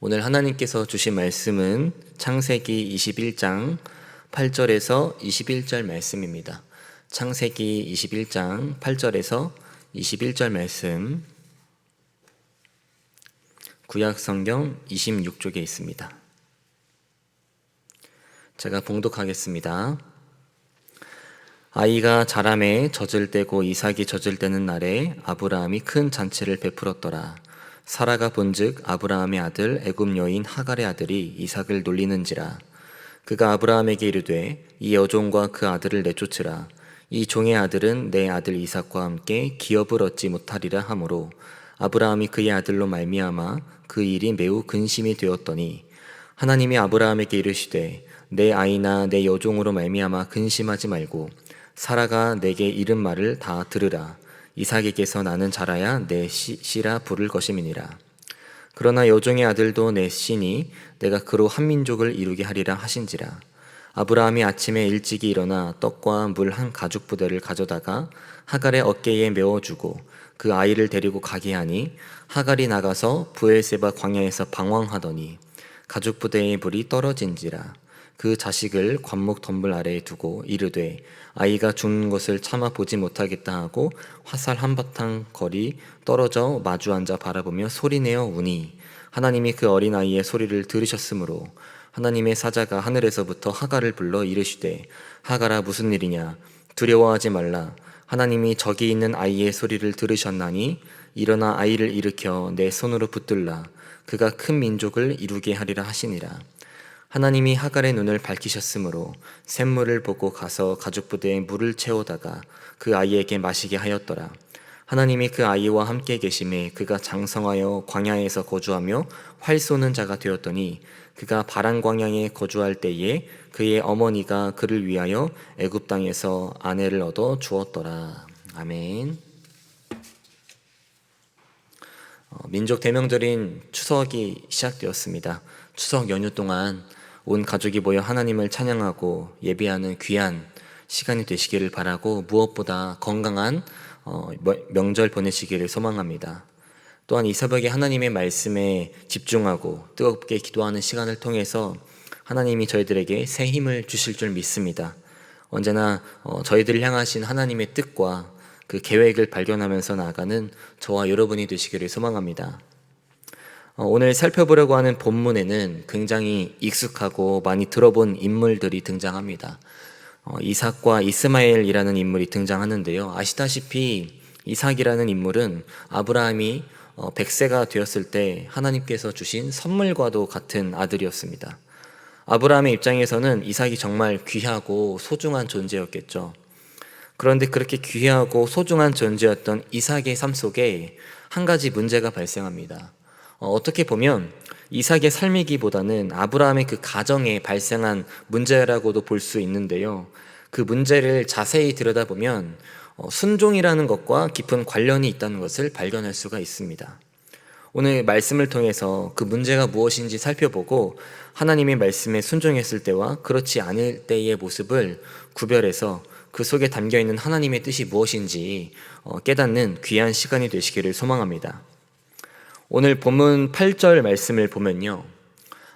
오늘 하나님께서 주신 말씀은 창세기 21장 8절에서 21절 말씀입니다. 창세기 21장 8절에서 21절 말씀, 구약성경 26쪽에 있습니다. 제가 봉독하겠습니다. 아이가 자라매 젖을 떼고 이삭이 젖을 떼는 날에 아브라함이 큰 잔치를 베풀었더라. 사라가 본즉 아브라함의 아들 애굽 여인 하갈의 아들이 이삭을 놀리는지라. 그가 아브라함에게 이르되 이 여종과 그 아들을 내쫓으라. 이 종의 아들은 내 아들 이삭과 함께 기업을 얻지 못하리라 하므로 아브라함이 그의 아들로 말미암아 그 일이 매우 근심이 되었더니 하나님이 아브라함에게 이르시되 내 아이나 내 여종으로 말미암아 근심하지 말고 사라가 내게 이른 말을 다 들으라. 이삭에게서 나는 자라야 내 씨라 부를 것임이니라. 그러나 여종의 아들도 내 씨니 내가 그로 한 민족을 이루게 하리라 하신지라. 아브라함이 아침에 일찍이 일어나 떡과 물 한 가죽 부대를 가져다가 하갈의 어깨에 메어주고 그 아이를 데리고 가게 하니 하갈이 나가서 브엘세바 광야에서 방황하더니 가죽 부대의 불이 떨어진지라. 그 자식을 관목 덤불 아래에 두고 이르되 아이가 죽는 것을 차마 보지 못하겠다 하고 화살 한바탕 거리 떨어져 마주 앉아 바라보며 소리내어 우니 하나님이 그 어린아이의 소리를 들으셨으므로 하나님의 사자가 하늘에서부터 하갈을 불러 이르시되 하갈아 무슨 일이냐 두려워하지 말라. 하나님이 저기 있는 아이의 소리를 들으셨나니 일어나 아이를 일으켜 내 손으로 붙들라. 그가 큰 민족을 이루게 하리라 하시니라. 하나님이 하갈의 눈을 밝히셨으므로 샘물을 보고 가서 가죽 부대에 물을 채우다가 그 아이에게 마시게 하였더라. 하나님이 그 아이와 함께 계심에 그가 장성하여 광야에서 거주하며 활 쏘는 자가 되었더니 그가 바란 광야에 거주할 때에 그의 어머니가 그를 위하여 애굽 땅에서 아내를 얻어 주었더라. 아멘. 민족 대명절인 추석이 시작되었습니다. 추석 연휴 동안 온 가족이 모여 하나님을 찬양하고 예배하는 귀한 시간이 되시기를 바라고 무엇보다 건강한 명절 보내시기를 소망합니다. 또한 이 새벽에 하나님의 말씀에 집중하고 뜨겁게 기도하는 시간을 통해서 하나님이 저희들에게 새 힘을 주실 줄 믿습니다. 언제나 저희들을 향하신 하나님의 뜻과 그 계획을 발견하면서 나아가는 저와 여러분이 되시기를 소망합니다. 오늘 살펴보려고 하는 본문에는 굉장히 익숙하고 많이 들어본 인물들이 등장합니다. 이삭과 이스마엘이라는 인물이 등장하는데요. 아시다시피 이삭이라는 인물은 아브라함이 100세가 되었을 때 하나님께서 주신 선물과도 같은 아들이었습니다. 아브라함의 입장에서는 이삭이 정말 귀하고 소중한 존재였겠죠. 그런데 그렇게 귀하고 소중한 존재였던 이삭의 삶 속에 한 가지 문제가 발생합니다. 어떻게 보면 이삭의 삶이기보다는 아브라함의 그 가정에 발생한 문제라고도 볼 수 있는데요. 그 문제를 자세히 들여다보면 순종이라는 것과 깊은 관련이 있다는 것을 발견할 수가 있습니다. 오늘 말씀을 통해서 그 문제가 무엇인지 살펴보고 하나님의 말씀에 순종했을 때와 그렇지 않을 때의 모습을 구별해서 그 속에 담겨있는 하나님의 뜻이 무엇인지 깨닫는 귀한 시간이 되시기를 소망합니다. 오늘 본문 8절 말씀을 보면요,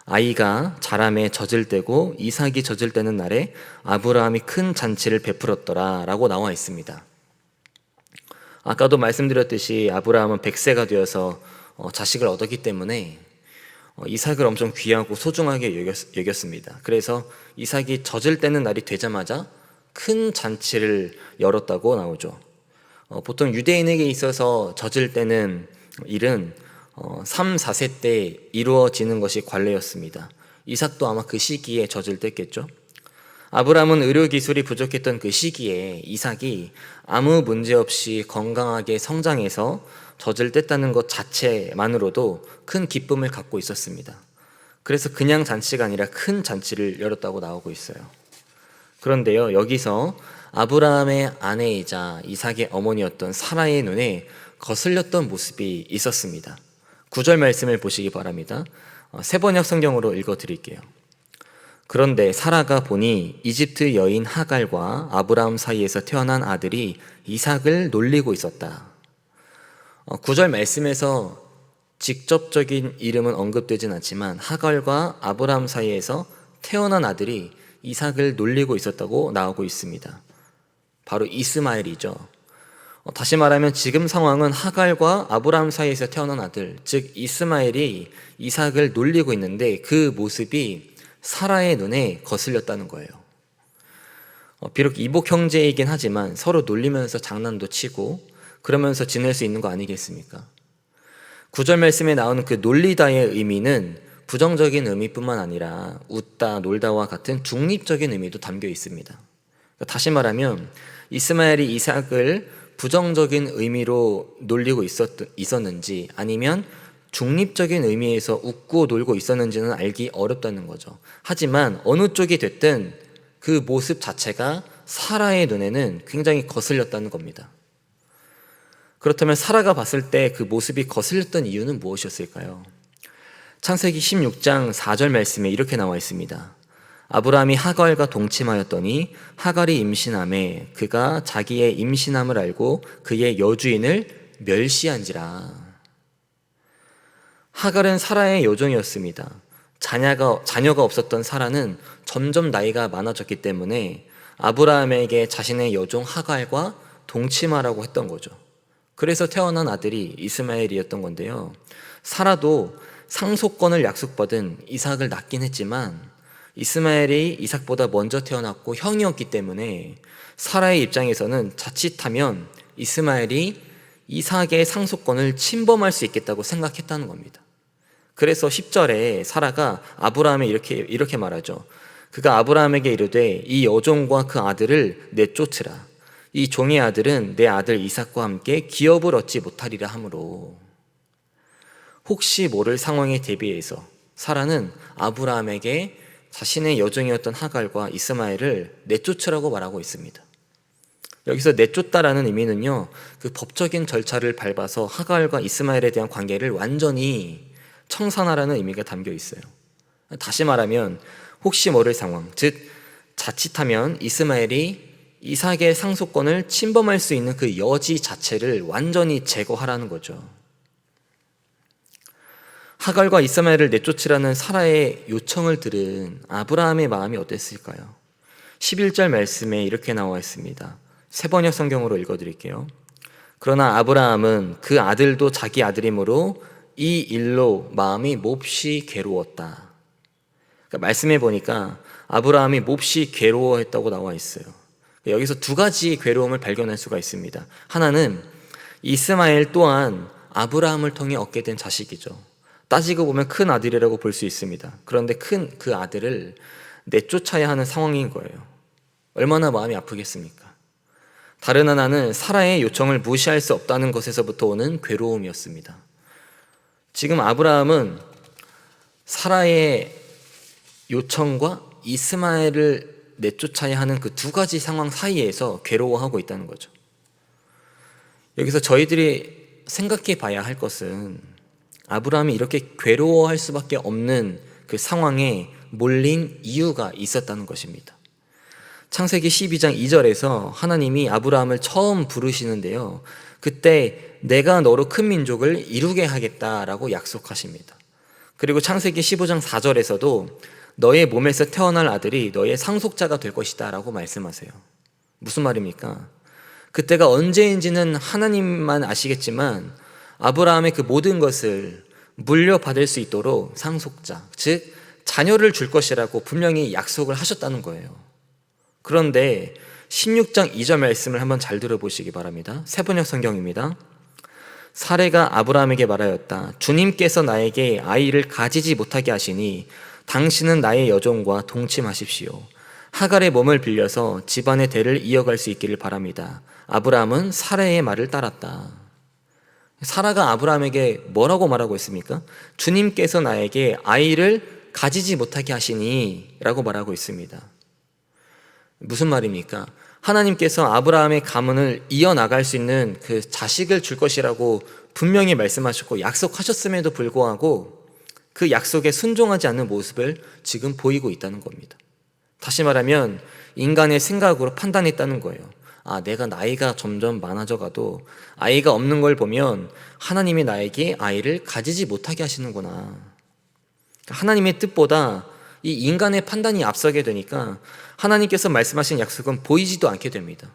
아이가 자라매 젖을 떼고 이삭이 젖을 떼는 날에 아브라함이 큰 잔치를 베풀었더라 라고 나와 있습니다. 아까도 말씀드렸듯이 아브라함은 100세가 되어서 자식을 얻었기 때문에 이삭을 엄청 귀하고 소중하게 여겼습니다. 그래서 이삭이 젖을 떼는 날이 되자마자 큰 잔치를 열었다고 나오죠. 보통 유대인에게 있어서 젖을 떼는 일은 3, 4세 때 이루어지는 것이 관례였습니다. 이삭도 아마 그 시기에 젖을 뗐겠죠. 아브라함은 의료기술이 부족했던 그 시기에 이삭이 아무 문제 없이 건강하게 성장해서 젖을 뗐다는 것 자체만으로도 큰 기쁨을 갖고 있었습니다. 그래서 그냥 잔치가 아니라 큰 잔치를 열었다고 나오고 있어요. 그런데요, 여기서 아브라함의 아내이자 이삭의 어머니였던 사라의 눈에 거슬렸던 모습이 있었습니다. 9절 말씀을 보시기 바랍니다. 세번역 성경으로 읽어드릴게요. 그런데 사라가 보니 이집트 여인 하갈과 아브라함 사이에서 태어난 아들이 이삭을 놀리고 있었다. 9절 말씀에서 직접적인 이름은 언급되진 않지만 하갈과 아브라함 사이에서 태어난 아들이 이삭을 놀리고 있었다고 나오고 있습니다. 바로 이스마엘이죠. 다시 말하면 지금 상황은 하갈과 아브라함 사이에서 태어난 아들, 즉 이스마엘이 이삭을 놀리고 있는데 그 모습이 사라의 눈에 거슬렸다는 거예요. 비록 이복 형제이긴 하지만 서로 놀리면서 장난도 치고 그러면서 지낼 수 있는 거 아니겠습니까? 9절 말씀에 나오는 그 놀리다의 의미는 부정적인 의미뿐만 아니라 웃다, 놀다와 같은 중립적인 의미도 담겨 있습니다. 다시 말하면 이스마엘이 이삭을 부정적인 의미로 놀리고 있었는지 아니면 중립적인 의미에서 웃고 놀고 있었는지는 알기 어렵다는 거죠. 하지만 어느 쪽이 됐든 그 모습 자체가 사라의 눈에는 굉장히 거슬렸다는 겁니다. 그렇다면 사라가 봤을 때 그 모습이 거슬렸던 이유는 무엇이었을까요? 창세기 16장 4절 말씀에 이렇게 나와 있습니다. 아브라함이 하갈과 동침하였더니 하갈이 임신하매 그가 자기의 임신함을 알고 그의 여주인을 멸시한지라. 하갈은 사라의 여종이었습니다. 자녀가 없었던 사라는 점점 나이가 많아졌기 때문에 아브라함에게 자신의 여종 하갈과 동침하라고 했던 거죠. 그래서 태어난 아들이 이스마엘이었던 건데요. 사라도 상속권을 약속받은 이삭을 낳긴 했지만 이스마엘이 이삭보다 먼저 태어났고 형이었기 때문에 사라의 입장에서는 자칫하면 이스마엘이 이삭의 상속권을 침범할 수 있겠다고 생각했다는 겁니다. 그래서 10절에 사라가 아브라함에 이렇게 말하죠. 그가 아브라함에게 이르되 이 여종과 그 아들을 내쫓으라. 이 종의 아들은 내 아들 이삭과 함께 기업을 얻지 못하리라 하므로. 혹시 모를 상황에 대비해서 사라는 아브라함에게 자신의 여종이었던 하갈과 이스마엘을 내쫓으라고 말하고 있습니다. 여기서 내쫓다라는 의미는요, 그 법적인 절차를 밟아서 하갈과 이스마엘에 대한 관계를 완전히 청산하라는 의미가 담겨 있어요. 다시 말하면 혹시 모를 상황, 즉 자칫하면 이스마엘이 이삭의 상속권을 침범할 수 있는 그 여지 자체를 완전히 제거하라는 거죠. 하갈과 이스마엘을 내쫓으라는 사라의 요청을 들은 아브라함의 마음이 어땠을까요? 11절 말씀에 이렇게 나와 있습니다. 세번역 성경으로 읽어드릴게요. 그러나 아브라함은 그 아들도 자기 아들이므로 이 일로 마음이 몹시 괴로웠다. 그러니까 말씀해 보니까 아브라함이 몹시 괴로워했다고 나와 있어요. 여기서 두 가지 괴로움을 발견할 수가 있습니다. 하나는 이스마엘 또한 아브라함을 통해 얻게 된 자식이죠. 따지고 보면 큰 아들이라고 볼 수 있습니다. 그런데 큰 그 아들을 내쫓아야 하는 상황인 거예요. 얼마나 마음이 아프겠습니까? 다른 하나는 사라의 요청을 무시할 수 없다는 것에서부터 오는 괴로움이었습니다. 지금 아브라함은 사라의 요청과 이스마엘을 내쫓아야 하는 그 두 가지 상황 사이에서 괴로워하고 있다는 거죠. 여기서 저희들이 생각해 봐야 할 것은 아브라함이 이렇게 괴로워할 수밖에 없는 그 상황에 몰린 이유가 있었다는 것입니다. 창세기 12장 2절에서 하나님이 아브라함을 처음 부르시는데요, 그때 내가 너로 큰 민족을 이루게 하겠다라고 약속하십니다. 그리고 창세기 15장 4절에서도 너의 몸에서 태어날 아들이 너의 상속자가 될 것이다 라고 말씀하세요. 무슨 말입니까? 그때가 언제인지는 하나님만 아시겠지만 아브라함의 그 모든 것을 물려받을 수 있도록 상속자, 즉 자녀를 줄 것이라고 분명히 약속을 하셨다는 거예요. 그런데 16장 2절 말씀을 한번 잘 들어보시기 바랍니다. 세번역 성경입니다. 사레가 아브라함에게 말하였다. 주님께서 나에게 아이를 가지지 못하게 하시니 당신은 나의 여종과 동침하십시오. 하갈의 몸을 빌려서 집안의 대를 이어갈 수 있기를 바랍니다. 아브라함은 사레의 말을 따랐다. 사라가 아브라함에게 뭐라고 말하고 있습니까? 주님께서 나에게 아이를 가지지 못하게 하시니 라고 말하고 있습니다. 무슨 말입니까? 하나님께서 아브라함의 가문을 이어나갈 수 있는 그 자식을 줄 것이라고 분명히 말씀하셨고 약속하셨음에도 불구하고 그 약속에 순종하지 않는 모습을 지금 보이고 있다는 겁니다. 다시 말하면 인간의 생각으로 판단했다는 거예요. 내가 나이가 점점 많아져 가도 아이가 없는 걸 보면 하나님이 나에게 아이를 가지지 못하게 하시는구나. 하나님의 뜻보다 이 인간의 판단이 앞서게 되니까 하나님께서 말씀하신 약속은 보이지도 않게 됩니다.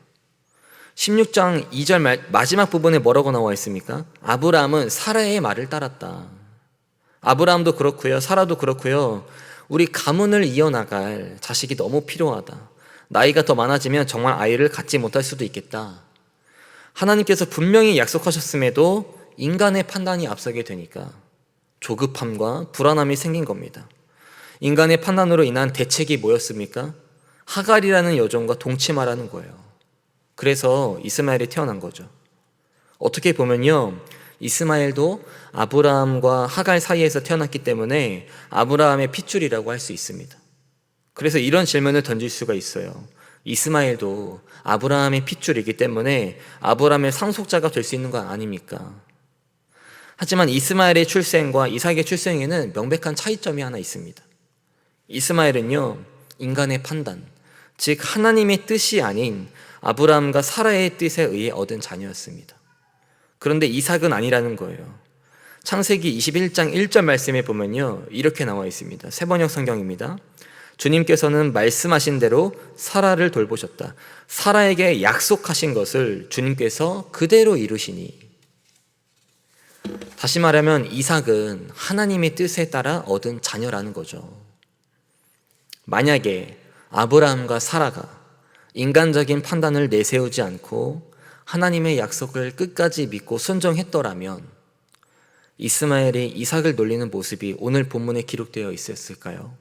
16장 2절 마지막 부분에 뭐라고 나와 있습니까? 아브라함은 사라의 말을 따랐다. 아브라함도 그렇고요, 사라도 그렇고요, 우리 가문을 이어나갈 자식이 너무 필요하다. 나이가 더 많아지면 정말 아이를 갖지 못할 수도 있겠다. 하나님께서 분명히 약속하셨음에도 인간의 판단이 앞서게 되니까 조급함과 불안함이 생긴 겁니다. 인간의 판단으로 인한 대책이 뭐였습니까? 하갈이라는 여종과 동침하라는 거예요. 그래서 이스마엘이 태어난 거죠. 어떻게 보면요, 이스마엘도 아브라함과 하갈 사이에서 태어났기 때문에 아브라함의 핏줄이라고 할 수 있습니다. 그래서 이런 질문을 던질 수가 있어요. 이스마엘도 아브라함의 핏줄이기 때문에 아브라함의 상속자가 될 수 있는 거 아닙니까? 하지만 이스마엘의 출생과 이삭의 출생에는 명백한 차이점이 하나 있습니다. 이스마엘은요, 인간의 판단, 즉 하나님의 뜻이 아닌 아브라함과 사라의 뜻에 의해 얻은 자녀였습니다. 그런데 이삭은 아니라는 거예요. 창세기 21장 1절 말씀에 보면요, 이렇게 나와 있습니다. 새번역 성경입니다. 주님께서는 말씀하신 대로 사라를 돌보셨다. 사라에게 약속하신 것을 주님께서 그대로 이루시니. 다시 말하면 이삭은 하나님의 뜻에 따라 얻은 자녀라는 거죠. 만약에 아브라함과 사라가 인간적인 판단을 내세우지 않고 하나님의 약속을 끝까지 믿고 순종했더라면 이스마엘이 이삭을 놀리는 모습이 오늘 본문에 기록되어 있었을까요?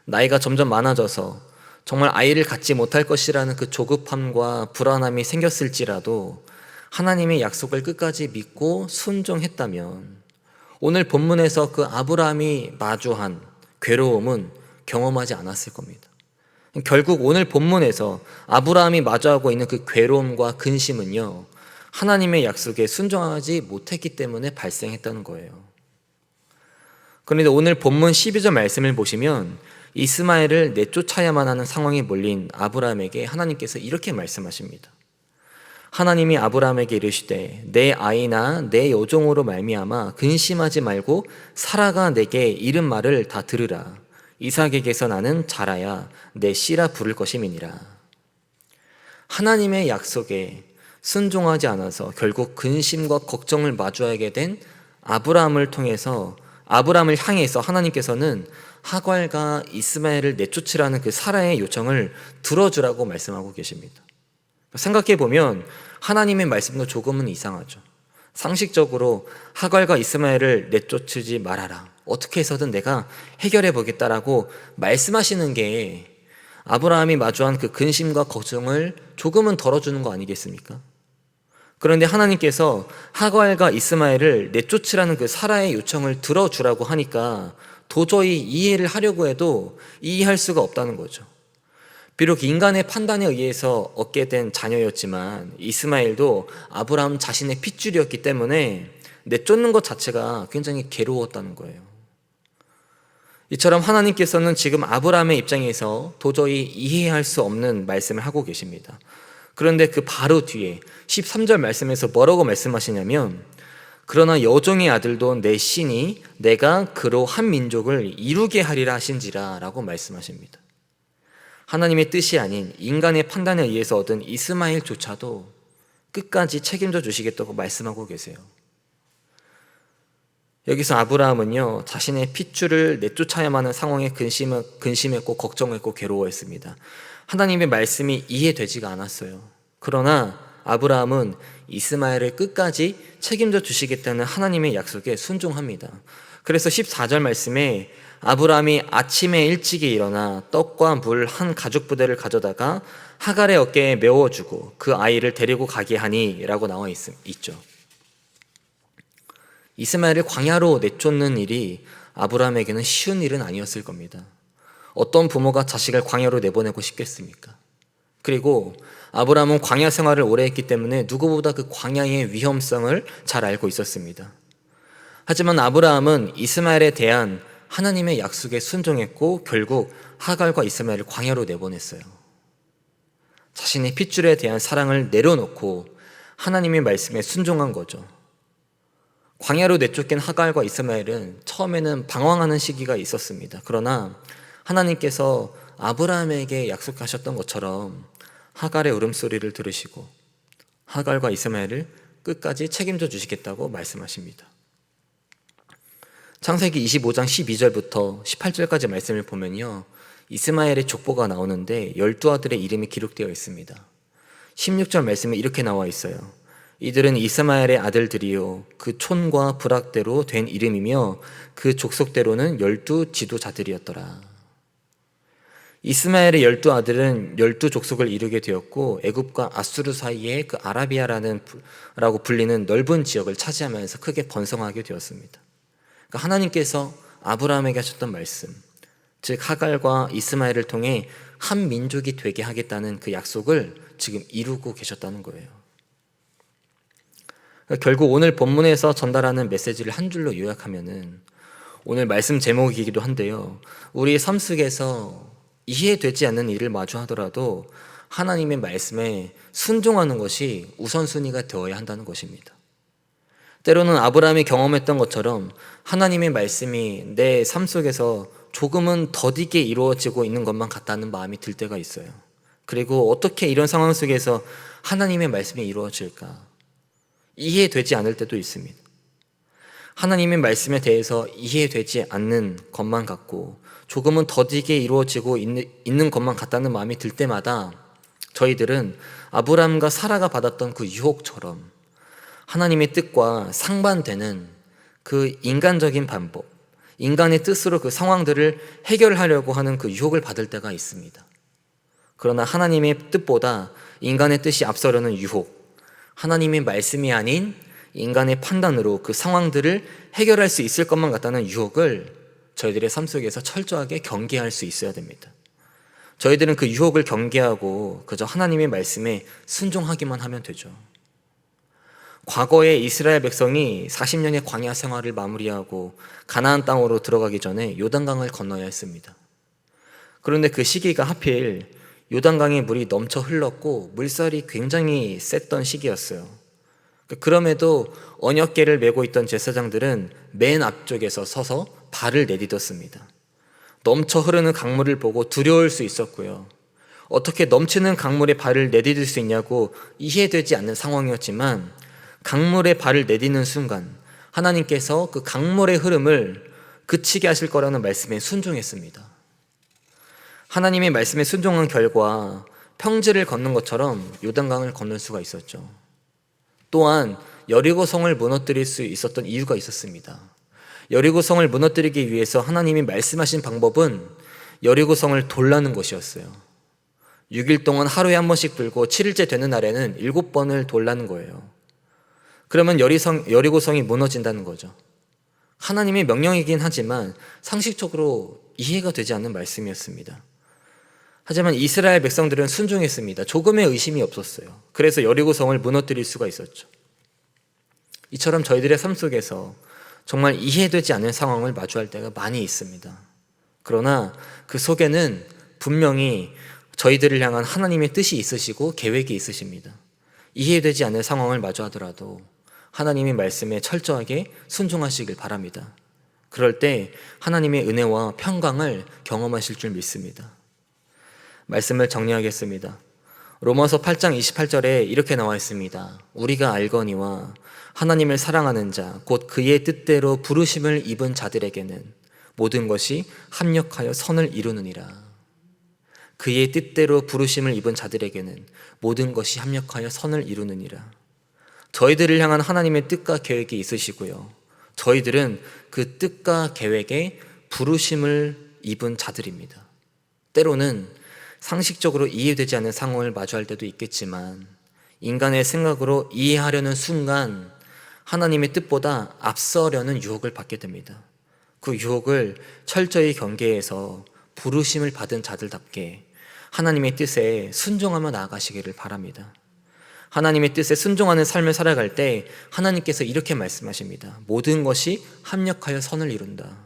나이가 점점 많아져서 정말 아이를 갖지 못할 것이라는 그 조급함과 불안함이 생겼을지라도 하나님의 약속을 끝까지 믿고 순종했다면 오늘 본문에서 그 아브라함이 마주한 괴로움은 경험하지 않았을 겁니다. 결국 오늘 본문에서 아브라함이 마주하고 있는 그 괴로움과 근심은요, 하나님의 약속에 순종하지 못했기 때문에 발생했다는 거예요. 그런데 오늘 본문 12절 말씀을 보시면 이스마엘을 내쫓아야만 하는 상황에 몰린 아브라함에게 하나님께서 이렇게 말씀하십니다. 하나님이 아브라함에게 이르시되 내 아이나 내 여종으로 말미암아 근심하지 말고 사라가 내게 이른 말을 다 들으라. 이삭에게서 나는 자라야 내 씨라 부를 것임이니라. 하나님의 약속에 순종하지 않아서 결국 근심과 걱정을 마주하게 된 아브라함을 통해서 아브라함을 향해서 하나님께서는 하갈과 이스마엘을 내쫓으라는 그 사라의 요청을 들어주라고 말씀하고 계십니다. 생각해 보면 하나님의 말씀도 조금은 이상하죠. 상식적으로 하갈과 이스마엘을 내쫓지 말아라. 어떻게 해서든 내가 해결해 보겠다라고 말씀하시는 게 아브라함이 마주한 그 근심과 걱정을 조금은 덜어주는 거 아니겠습니까? 그런데 하나님께서 하갈과 이스마엘을 내쫓으라는 그 사라의 요청을 들어주라고 하니까 도저히 이해를 하려고 해도 이해할 수가 없다는 거죠. 비록 인간의 판단에 의해서 얻게 된 자녀였지만 이스마엘도 아브라함 자신의 핏줄이었기 때문에 내쫓는 것 자체가 굉장히 괴로웠다는 거예요. 이처럼 하나님께서는 지금 아브라함의 입장에서 도저히 이해할 수 없는 말씀을 하고 계십니다. 그런데 그 바로 뒤에 13절 말씀에서 뭐라고 말씀하시냐면 그러나 여종의 아들도 내 신이 내가 그로 한 민족을 이루게 하리라 하신지라 라고 말씀하십니다. 하나님의 뜻이 아닌 인간의 판단에 의해서 얻은 이스마엘조차도 끝까지 책임져 주시겠다고 말씀하고 계세요. 여기서 아브라함은요, 자신의 핏줄을 내쫓아야만 하는 상황에 근심했고 걱정했고 괴로워했습니다. 하나님의 말씀이 이해되지가 않았어요. 그러나 아브라함은 이스마엘을 끝까지 책임져 주시겠다는 하나님의 약속에 순종합니다. 그래서 14절 말씀에 아브라함이 아침에 일찍이 일어나 떡과 물 한 가죽 부대를 가져다가 하갈의 어깨에 메워주고 그 아이를 데리고 가게 하니 라고 나와 있죠. 이스마엘을 광야로 내쫓는 일이 아브라함에게는 쉬운 일은 아니었을 겁니다. 어떤 부모가 자식을 광야로 내보내고 싶겠습니까? 그리고 아브라함은 광야 생활을 오래 했기 때문에 누구보다 그 광야의 위험성을 잘 알고 있었습니다. 하지만 아브라함은 이스마엘에 대한 하나님의 약속에 순종했고 결국 하갈과 이스마엘을 광야로 내보냈어요. 자신의 핏줄에 대한 사랑을 내려놓고 하나님의 말씀에 순종한 거죠. 광야로 내쫓긴 하갈과 이스마엘은 처음에는 방황하는 시기가 있었습니다. 그러나 하나님께서 아브라함에게 약속하셨던 것처럼 하갈의 울음소리를 들으시고 하갈과 이스마엘을 끝까지 책임져 주시겠다고 말씀하십니다. 창세기 25장 12절부터 18절까지 말씀을 보면요, 이스마엘의 족보가 나오는데 12아들의 이름이 기록되어 있습니다. 16절 말씀에 이렇게 나와 있어요. 이들은 이스마엘의 아들들이요 그 촌과 부락대로 된 이름이며 그 족속대로는 12지도자들이었더라. 이스마엘의 12아들은 12족속을 이루게 되었고 애굽과 아수르 사이에 그 아라비아라고 불리는 넓은 지역을 차지하면서 크게 번성하게 되었습니다. 그러니까 하나님께서 아브라함에게 하셨던 말씀, 즉 하갈과 이스마엘을 통해 한 민족이 되게 하겠다는 그 약속을 지금 이루고 계셨다는 거예요. 그러니까 결국 오늘 본문에서 전달하는 메시지를 한 줄로 요약하면은 오늘 말씀 제목이기도 한데요, 우리의 삶 속에서 이해되지 않는 일을 마주하더라도 하나님의 말씀에 순종하는 것이 우선순위가 되어야 한다는 것입니다. 때로는 아브라함이 경험했던 것처럼 하나님의 말씀이 내 삶 속에서 조금은 더디게 이루어지고 있는 것만 같다는 마음이 들 때가 있어요. 그리고 어떻게 이런 상황 속에서 하나님의 말씀이 이루어질까 이해되지 않을 때도 있습니다. 하나님의 말씀에 대해서 이해되지 않는 것만 같고 조금은 더디게 이루어지고 있는 것만 같다는 마음이 들 때마다 저희들은 아브라함과 사라가 받았던 그 유혹처럼 하나님의 뜻과 상반되는 그 인간적인 방법, 인간의 뜻으로 그 상황들을 해결하려고 하는 그 유혹을 받을 때가 있습니다. 그러나 하나님의 뜻보다 인간의 뜻이 앞서려는 유혹, 하나님의 말씀이 아닌 인간의 판단으로 그 상황들을 해결할 수 있을 것만 같다는 유혹을 저희들의 삶 속에서 철저하게 경계할 수 있어야 됩니다. 저희들은 그 유혹을 경계하고 그저 하나님의 말씀에 순종하기만 하면 되죠. 과거에 이스라엘 백성이 40년의 광야 생활을 마무리하고 가나안 땅으로 들어가기 전에 요단강을 건너야 했습니다. 그런데 그 시기가 하필 요단강의 물이 넘쳐 흘렀고 물살이 굉장히 셌던 시기였어요. 그럼에도 언약궤를 메고 있던 제사장들은 맨 앞쪽에서 서서 발을 내딛었습니다. 넘쳐 흐르는 강물을 보고 두려울 수 있었고요. 어떻게 넘치는 강물에 발을 내디딜 수 있냐고 이해되지 않는 상황이었지만 강물에 발을 내딛는 순간 하나님께서 그 강물의 흐름을 그치게 하실 거라는 말씀에 순종했습니다. 하나님의 말씀에 순종한 결과 평지를 걷는 것처럼 요단강을 건널 수가 있었죠. 또한 여리고성을 무너뜨릴 수 있었던 이유가 있었습니다. 여리고성을 무너뜨리기 위해서 하나님이 말씀하신 방법은 여리고성을 돌라는 것이었어요. 6일 동안 하루에 한 번씩 불고 7일째 되는 날에는 7번을 돌라는 거예요. 그러면 여리고성이 무너진다는 거죠. 하나님의 명령이긴 하지만 상식적으로 이해가 되지 않는 말씀이었습니다. 하지만 이스라엘 백성들은 순종했습니다. 조금의 의심이 없었어요. 그래서 여리고성을 무너뜨릴 수가 있었죠. 이처럼 저희들의 삶 속에서 정말 이해되지 않는 상황을 마주할 때가 많이 있습니다. 그러나 그 속에는 분명히 저희들을 향한 하나님의 뜻이 있으시고 계획이 있으십니다. 이해되지 않는 상황을 마주하더라도 하나님의 말씀에 철저하게 순종하시길 바랍니다. 그럴 때 하나님의 은혜와 평강을 경험하실 줄 믿습니다. 말씀을 정리하겠습니다. 로마서 8장 28절에 이렇게 나와 있습니다. 우리가 알거니와 하나님을 사랑하는 자, 곧 그의 뜻대로 부르심을 입은 자들에게는 모든 것이 합력하여 선을 이루느니라. 그의 뜻대로 부르심을 입은 자들에게는 모든 것이 합력하여 선을 이루느니라. 저희들을 향한 하나님의 뜻과 계획이 있으시고요. 저희들은 그 뜻과 계획에 부르심을 입은 자들입니다. 때로는 상식적으로 이해되지 않는 상황을 마주할 때도 있겠지만 인간의 생각으로 이해하려는 순간 하나님의 뜻보다 앞서려는 유혹을 받게 됩니다. 그 유혹을 철저히 경계해서 부르심을 받은 자들답게 하나님의 뜻에 순종하며 나아가시기를 바랍니다. 하나님의 뜻에 순종하는 삶을 살아갈 때 하나님께서 이렇게 말씀하십니다. 모든 것이 합력하여 선을 이룬다.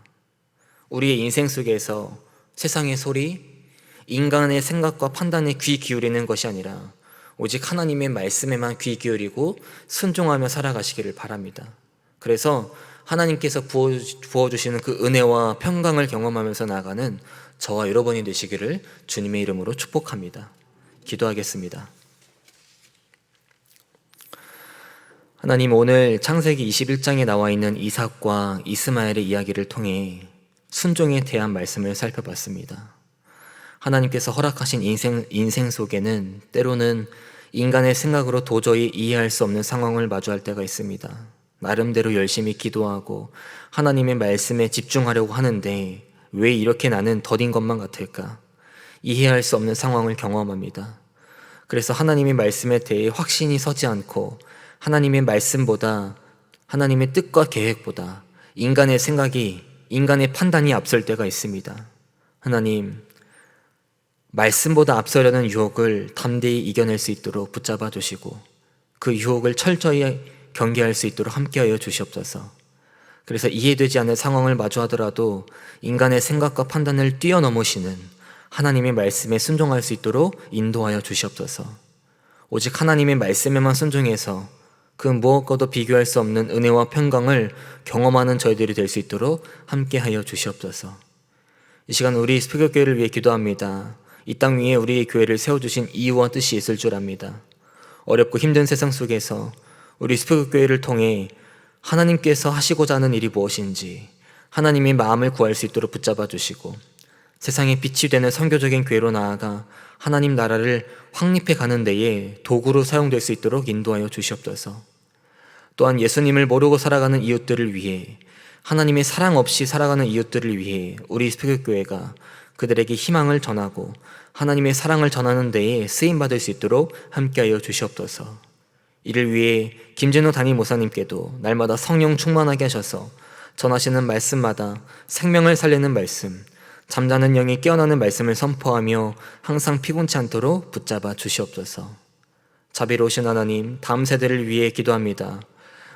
우리의 인생 속에서 세상의 소리, 인간의 생각과 판단에 귀 기울이는 것이 아니라 오직 하나님의 말씀에만 귀 기울이고 순종하며 살아가시기를 바랍니다. 그래서 하나님께서 부어주시는 그 은혜와 평강을 경험하면서 나아가는 저와 여러분이 되시기를 주님의 이름으로 축복합니다. 기도하겠습니다. 하나님, 오늘 창세기 21장에 나와 있는 이삭과 이스마엘의 이야기를 통해 순종에 대한 말씀을 살펴봤습니다. 하나님께서 허락하신 인생 속에는 때로는 인간의 생각으로 도저히 이해할 수 없는 상황을 마주할 때가 있습니다. 나름대로 열심히 기도하고 하나님의 말씀에 집중하려고 하는데 왜 이렇게 나는 더딘 것만 같을까? 이해할 수 없는 상황을 경험합니다. 그래서 하나님의 말씀에 대해 확신이 서지 않고 하나님의 말씀보다, 하나님의 뜻과 계획보다 인간의 생각이, 인간의 판단이 앞설 때가 있습니다. 하나님, 말씀보다 앞서려는 유혹을 담대히 이겨낼 수 있도록 붙잡아 주시고 그 유혹을 철저히 경계할 수 있도록 함께하여 주시옵소서. 그래서 이해되지 않는 상황을 마주하더라도 인간의 생각과 판단을 뛰어넘으시는 하나님의 말씀에 순종할 수 있도록 인도하여 주시옵소서. 오직 하나님의 말씀에만 순종해서 그 무엇과도 비교할 수 없는 은혜와 평강을 경험하는 저희들이 될 수 있도록 함께하여 주시옵소서. 이 시간 우리 스피커교회를 위해 기도합니다. 이 땅 위에 우리의 교회를 세워주신 이유와 뜻이 있을 줄 압니다. 어렵고 힘든 세상 속에서 우리 스피커교회를 통해 하나님께서 하시고자 하는 일이 무엇인지 하나님의 마음을 구할 수 있도록 붙잡아 주시고 세상에 빛이 되는 선교적인 교회로 나아가 하나님 나라를 확립해 가는 데에 도구로 사용될 수 있도록 인도하여 주시옵소서. 또한 예수님을 모르고 살아가는 이웃들을 위해, 하나님의 사랑 없이 살아가는 이웃들을 위해 우리 스피커교회가 그들에게 희망을 전하고 하나님의 사랑을 전하는 데에 쓰임받을 수 있도록 함께하여 주시옵소서. 이를 위해 김진호 담임 목사님께도 날마다 성령 충만하게 하셔서 전하시는 말씀마다 생명을 살리는 말씀, 잠자는 영이 깨어나는 말씀을 선포하며 항상 피곤치 않도록 붙잡아 주시옵소서. 자비로우신 하나님, 다음 세대를 위해 기도합니다.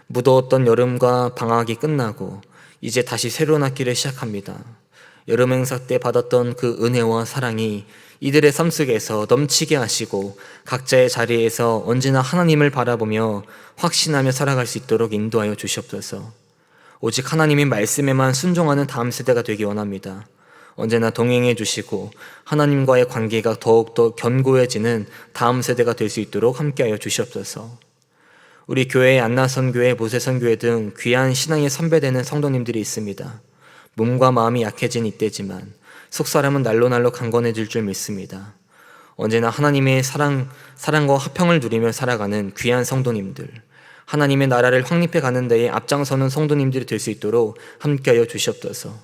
무더웠던 여름과 방학이 끝나고 이제 다시 새로운 학기를 시작합니다. 여름 행사 때 받았던 그 은혜와 사랑이 이들의 삶 속에서 넘치게 하시고 각자의 자리에서 언제나 하나님을 바라보며 확신하며 살아갈 수 있도록 인도하여 주시옵소서. 오직 하나님의 말씀에만 순종하는 다음 세대가 되기 원합니다. 언제나 동행해 주시고 하나님과의 관계가 더욱더 견고해지는 다음 세대가 될 수 있도록 함께하여 주시옵소서. 우리 교회의 안나선교회, 모세선교회 등 귀한 신앙에 선배되는 성도님들이 있습니다. 몸과 마음이 약해진 이때지만 속사람은 날로 강건해질 줄 믿습니다. 언제나 하나님의 사랑과 화평을 누리며 살아가는 귀한 성도님들, 하나님의 나라를 확립해 가는 데에 앞장서는 성도님들이 될 수 있도록 함께하여 주시옵소서.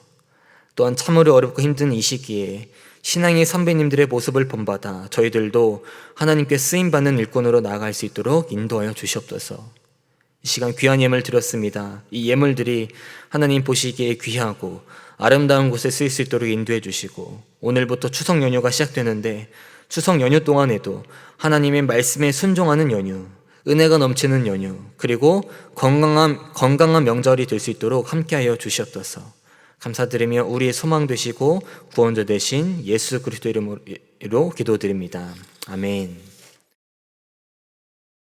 또한 참으로 어렵고 힘든 이 시기에 신앙의 선배님들의 모습을 본받아 저희들도 하나님께 쓰임받는 일꾼으로 나아갈 수 있도록 인도하여 주시옵소서. 이 시간 귀한 예물 드렸습니다. 이 예물들이 하나님 보시기에 귀하고 아름다운 곳에 쓰일 수 있도록 인도해 주시고 오늘부터 추석 연휴가 시작되는데 추석 연휴 동안에도 하나님의 말씀에 순종하는 연휴, 은혜가 넘치는 연휴, 그리고 건강한 명절이 될 수 있도록 함께하여 주시옵소서. 감사드리며 우리의 소망 되시고 구원자 되신 예수 그리스도 이름으로 기도드립니다. 아멘.